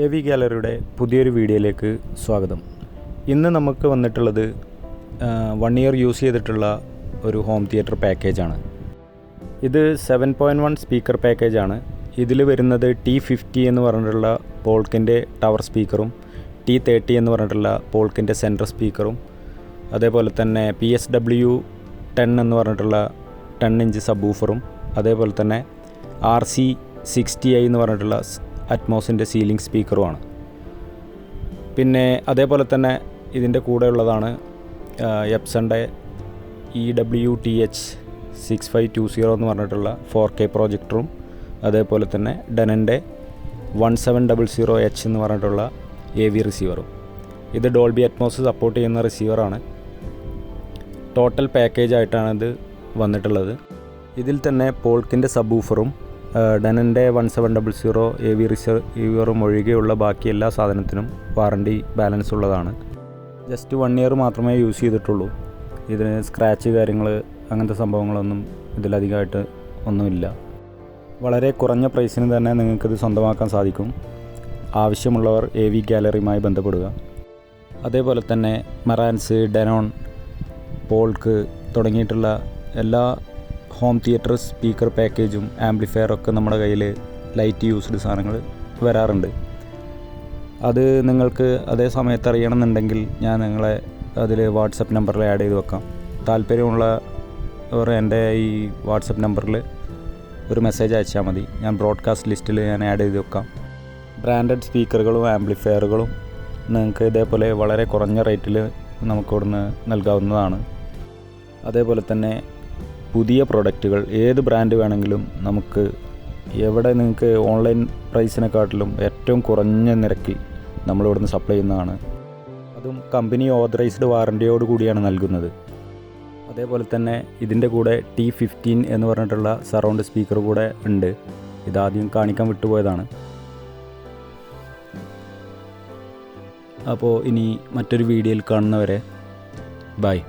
A V ഗാലറിയുടെ പുതിയൊരു വീഡിയോയിലേക്ക് സ്വാഗതം. ഇന്ന് നമുക്ക് വന്നിട്ടുള്ളത് 1 ഇയർ യൂസ് ചെയ്തിട്ടുള്ള ഒരു ഹോം തിയേറ്റർ പാക്കേജാണ്. ഇത് 7.1 സ്പീക്കർ പാക്കേജാണ്. ഇതിൽ വരുന്നത് T50 എന്ന് പറഞ്ഞിട്ടുള്ള പോൾക്കിൻ്റെ ടവർ സ്പീക്കറും T30 എന്ന് പറഞ്ഞിട്ടുള്ള പോൾക്കിൻ്റെ സെൻട്രൽ സ്പീക്കറും അതേപോലെ തന്നെ PSW 10 എന്ന് പറഞ്ഞിട്ടുള്ള 10 ഇഞ്ച് സബ് വൂഫറും അതേപോലെ തന്നെ RC60i എന്ന് പറഞ്ഞിട്ടുള്ള അറ്റ്മോസിൻ്റെ സീലിംഗ് സ്പീക്കറുമാണ്. പിന്നെ അതേപോലെ തന്നെ ഇതിൻ്റെ കൂടെ ഉള്ളതാണ് എപ്സണിൻ്റെ EWTH6520 എന്ന് പറഞ്ഞിട്ടുള്ള 4K പ്രൊജക്ടറും അതേപോലെ തന്നെ ഡെനൻ്റെ 1700H എന്ന് പറഞ്ഞിട്ടുള്ള AV റിസീവറും. ഇത് ഡോൾബി അറ്റ്മോസ് സപ്പോർട്ട് ചെയ്യുന്ന റിസീവറാണ്. ടോട്ടൽ പാക്കേജായിട്ടാണ് ഇത് വന്നിട്ടുള്ളത്. ഇതിൽ തന്നെ പോൾക്കിൻ്റെ സബ് വൂഫറും ഡെനൻ്റെ 1700 AV റിസീവറും ഒഴികെയുള്ള ബാക്കി എല്ലാ സാധനത്തിനും വാറണ്ടി ബാലൻസ് ഉള്ളതാണ്. ജസ്റ്റ് 1 ഇയർ മാത്രമേ യൂസ് ചെയ്തിട്ടുള്ളൂ. ഇതിന് സ്ക്രാച്ച് കാര്യങ്ങൾ അങ്ങനത്തെ സംഭവങ്ങളൊന്നും ഇതിലധികമായിട്ട് ഒന്നുമില്ല. വളരെ കുറഞ്ഞ പ്രൈസിന് തന്നെ നിങ്ങൾക്കിത് സ്വന്തമാക്കാൻ സാധിക്കും. ആവശ്യമുള്ളവർ AV ഗാലറിയുമായി ബന്ധപ്പെടുക. അതേപോലെ തന്നെ മെറാൻസ്, ഡെനോൺ, പോൾക്ക് തുടങ്ങിയിട്ടുള്ള എല്ലാ ഹോം തിയേറ്റർ സ്പീക്കർ പാക്കേജും ആംപ്ലിഫയറൊക്കെ നമ്മുടെ കയ്യിൽ ലൈറ്റ് യൂസ്ഡ് സാധനങ്ങൾ വരാറുണ്ട്. അത് നിങ്ങൾക്ക് അതേ സമയത്ത് അറിയണമെന്നുണ്ടെങ്കിൽ ഞാൻ നിങ്ങളെ അതിൽ വാട്സപ്പ് നമ്പറിൽ ആഡ് ചെയ്ത് വെക്കാം. താല്പര്യമുള്ളവർ എൻ്റെ ഈ വാട്സപ്പ് നമ്പറിൽ ഒരു മെസ്സേജ് അയച്ചാൽ മതി. ഞാൻ ബ്രോഡ്കാസ്റ്റ് ലിസ്റ്റിൽ ഞാൻ ആഡ് ചെയ്ത് വെക്കാം. ബ്രാൻഡഡ് സ്പീക്കറുകളും ആംപ്ലിഫയറുകളും നിങ്ങൾക്ക് ഇതേപോലെ വളരെ കുറഞ്ഞ റേറ്റിൽ നമുക്കിവിടുന്ന് നൽകാവുന്നതാണ്. അതേപോലെ തന്നെ പുതിയ പ്രൊഡക്റ്റുകൾ ഏത് ബ്രാൻഡ് വേണമെങ്കിലും നമുക്ക് എവിടെ നിങ്ങൾക്ക് ഓൺലൈൻ പ്രൈസിനെക്കാട്ടിലും ഏറ്റവും കുറഞ്ഞ നിരക്കിൽ നമ്മളിവിടുന്ന് സപ്ലൈ ചെയ്യുന്നതാണ്. അതും കമ്പനി ഓതറൈസ്ഡ് വാറൻറ്റിയോട് കൂടിയാണ് നൽകുന്നത്. അതേപോലെ തന്നെ ഇതിൻ്റെ കൂടെ T15 എന്ന് പറഞ്ഞിട്ടുള്ള സറൗണ്ട് സ്പീക്കർ കൂടെ ഉണ്ട്. ഇതാദ്യം കാണിക്കാൻ വിട്ടുപോയതാണ്. അപ്പോൾ ഇനി മറ്റൊരു വീഡിയോയിൽ കാണുന്നവരെ ബൈ.